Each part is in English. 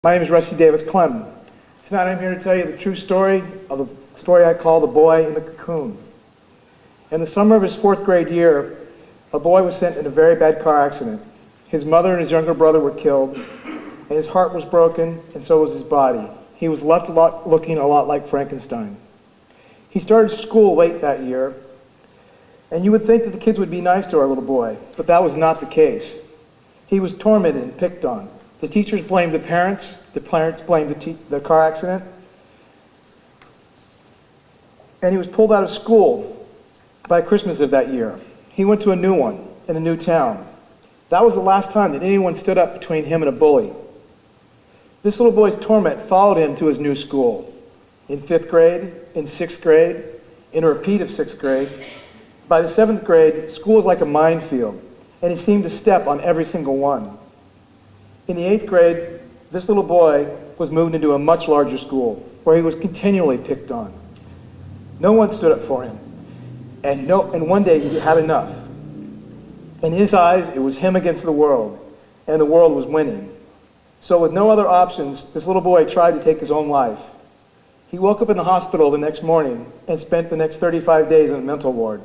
My name is Rusty Davis Clem. Tonight I'm here to tell you the true story of the story I call The Boy in the Cocoon. In the summer of his 4th grade year, a boy was sent in a very bad car accident. His mother and his younger brother were killed, and his heart was broken, and so was his body. He was left looking a lot like Frankenstein. He started school late that year, and you would think that the kids would be nice to our little boy, but that was not the case. He was tormented and picked on. The teachers blamed the parents blamed the car accident, and he was pulled out of school by Christmas of that year. He went to a new one in a new town. That was the last time that anyone stood up between him and a bully. This little boy's torment followed him to his new school. In 5th grade, in 6th grade, in a repeat of 6th grade. By the 7th grade, school was like a minefield, and he seemed to step on every single one. In the 8th grade, this little boy was moved into a much larger school where he was continually picked on. No one stood up for him, and one day he had enough. In his eyes, it was him against the world, and the world was winning. So with no other options, this little boy tried to take his own life. He woke up in the hospital the next morning and spent the next 35 days in a mental ward.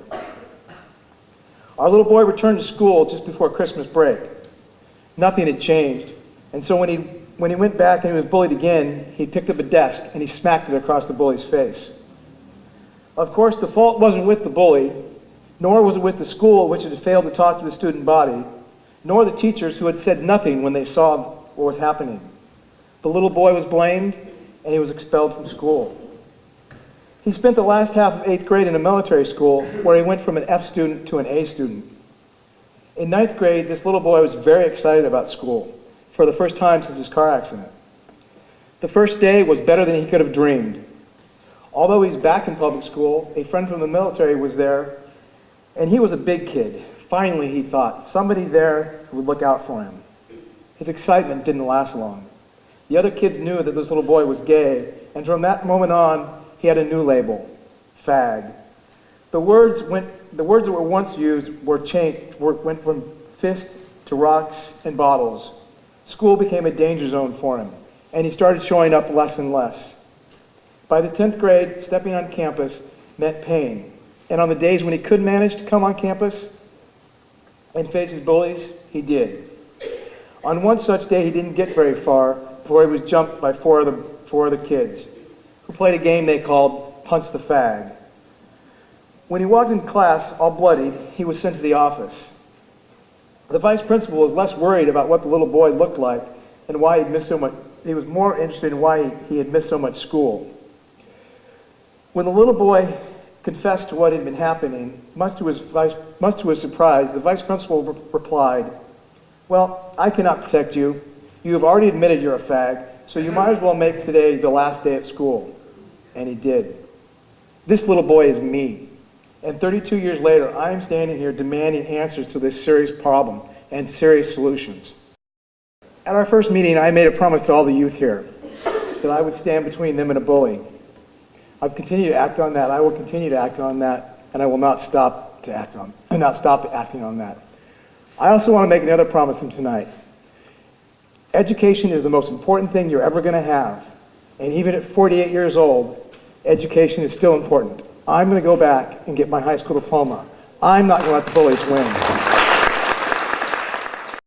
Our little boy returned to school just before Christmas break. Nothing had changed, and so when he went back and he was bullied again, he picked up a desk and he smacked it across the bully's face. Of course, the fault wasn't with the bully, nor was it with the school, which had failed to talk to the student body, nor the teachers who had said nothing when they saw what was happening. The little boy was blamed, and he was expelled from school. He spent the last half of 8th grade in a military school where he went from an F student to an A student. In 9th grade, this little boy was very excited about school for the first time since his car accident. The first day was better than he could have dreamed. Although he's back in public school, a friend from the military was there, and he was a big kid. Finally, he thought, somebody there who would look out for him. His excitement didn't last long. The other kids knew that this little boy was gay, and from that moment on, he had a new label, fag. The words that were once used went from fist to rocks and bottles. School became a danger zone for him, and he started showing up less and less. By the 10th grade, stepping on campus meant pain, and on the days when he could manage to come on campus and face his bullies, he did. On one such day, he didn't get very far before he was jumped by four other kids who played a game they called Punch the Fag. When he walked in class, all bloodied, he was sent to the office. The vice principal was less worried about what the little boy looked like and why he'd missed so much. He was more interested in why he had missed so much school. When the little boy confessed to what had been happening, much to his surprise, the vice principal replied, "Well, I cannot protect you. You have already admitted you're a fag, so you might as well make today the last day at school." And he did. This little boy is me. And 32 years later, I am standing here demanding answers to this serious problem and serious solutions. At our first meeting, I made a promise to all the youth here that I would stand between them and a bully. I've continued to act on that. I will continue to act on that, and I will not stop acting on that. I also want to make another promise to them tonight. Education is the most important thing you're ever going to have. And even at 48 years old, education is still important. I'm going to go back and get my high school diploma. I'm not going to let the bullies win.